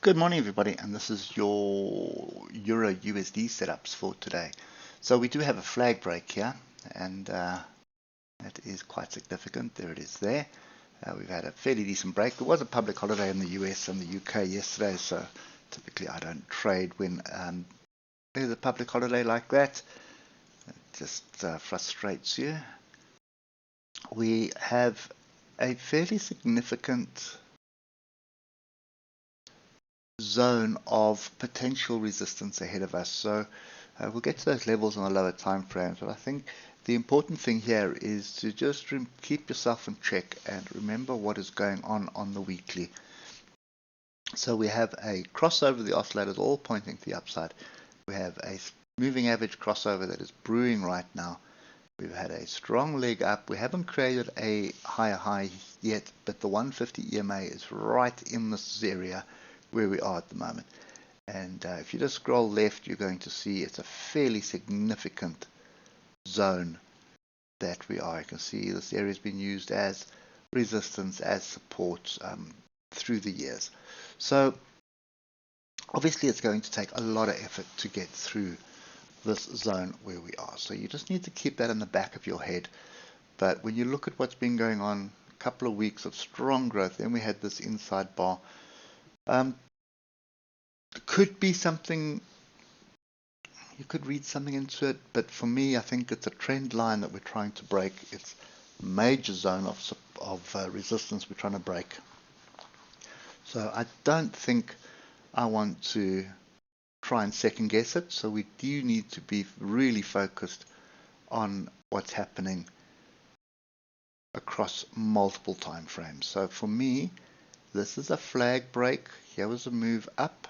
Good morning, everybody, and this is your Euro USD setups for today. So we do have a flag break here, and that is quite significant. There it is there. We've had a fairly decent break. There was a public holiday in the US and the UK yesterday, so typically I don't trade when there's a public holiday like that. It just frustrates you. We have a fairly significant zone of potential resistance ahead of us. So we'll get to those levels on the lower time frames, but I think the important thing here is to just keep yourself in check and remember what is going on the weekly. So we have a crossover, the oscillators all pointing to the upside. We have a moving average crossover that is brewing right now. We've had a strong leg up. We haven't created a higher high yet, but the 150 EMA is right in this area where we are at the moment. And if you just scroll left, you're going to see it's a fairly significant zone that we are. You can see this area has been used as resistance, as support through the years. So obviously it's going to take a lot of effort to get through this zone where we are. So you just need to keep that in the back of your head. But when you look at what's been going on, a couple of weeks of strong growth, then we had this inside bar. Could be something, you could read something into it, but for me, I think it's a trend line that we're trying to break. It's a major zone of resistance we're trying to break. So I don't think I want to try and second guess it. So we do need to be really focused on what's happening across multiple time frames. So for me, this is a flag break. Here was a move up.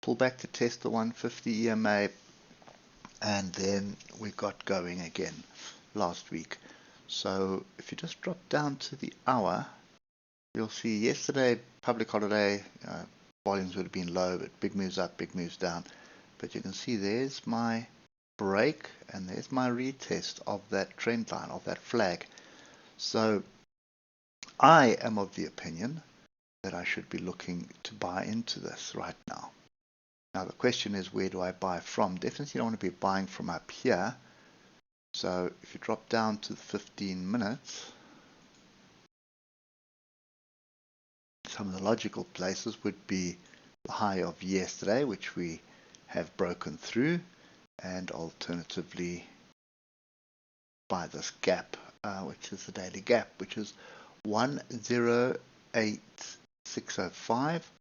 Pull back to test the 150 EMA, and then we got going again last week. So if you just drop down to the hour, you'll see yesterday, public holiday, volumes would have been low, but big moves up, big moves down. But you can see there's my break, and there's my retest of that trend line, of that flag. So I am of the opinion that I should be looking to buy into this right now. Now the question is, where do I buy from? Definitely don't want to be buying from up here. So if you drop down to the 15 minutes, some of the logical places would be the high of yesterday, which we have broken through, and alternatively buy this gap, which is the daily gap, which is 108605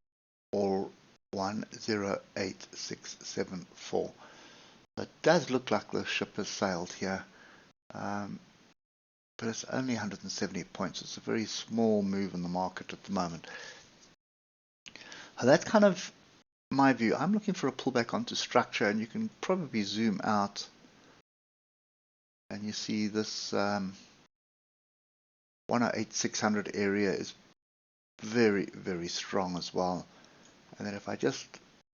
or 108674. It does look like the ship has sailed here, but it's only 170 points. It's a very small move in the market at the moment. That's kind of my view. I'm looking for a pullback onto structure, and you can probably zoom out and you see this 108600 area is very, very strong as well. And then if I just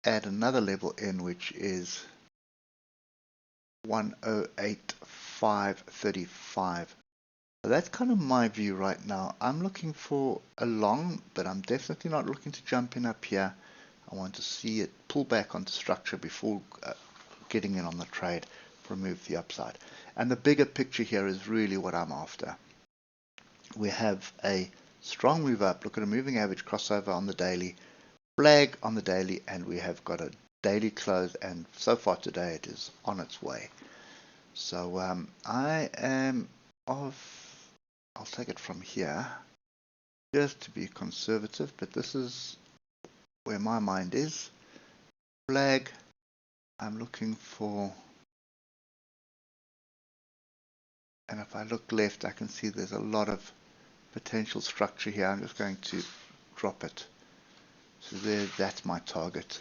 add another level in, which is 108535, so that's kind of my view right now. I'm looking for a long, but I'm definitely not looking to jump in up here. I want to see it pull back onto structure before getting in on the trade, remove the upside. And the bigger picture here is really what I'm after. We have a strong move up. Look at a moving average crossover on the daily, flag on the daily, and we have got a daily close, and so far today it is on its way. So I am I'll take it from here just to be conservative, but this is where my mind is. Flag, I'm looking for, and if I look left, I can see there's a lot of potential structure here. I'm just going to drop it. So there, that's my target.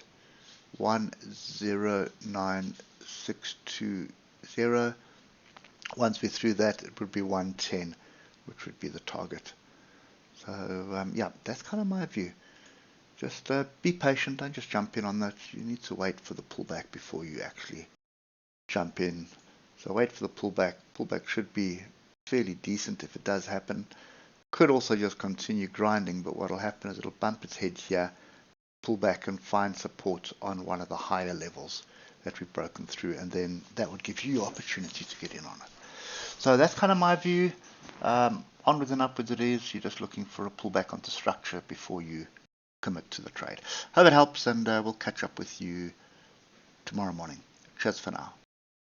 109620. Once we're through that, it would be 110, which would be the target. So yeah, that's kind of my view. Just be patient, don't just jump in on that. You need to wait for the pullback before you actually jump in. So wait for the pullback. Pullback should be fairly decent if it does happen. Could also just continue grinding, but what will happen is it'll bump its head here, pull back and find support on one of the higher levels that we've broken through, and then that would give you opportunity to get in on it. So that's kind of my view. Onwards and upwards it is. You're just looking for a pullback onto structure before you commit to the trade. Hope it helps, and we'll catch up with you tomorrow morning. Cheers for now.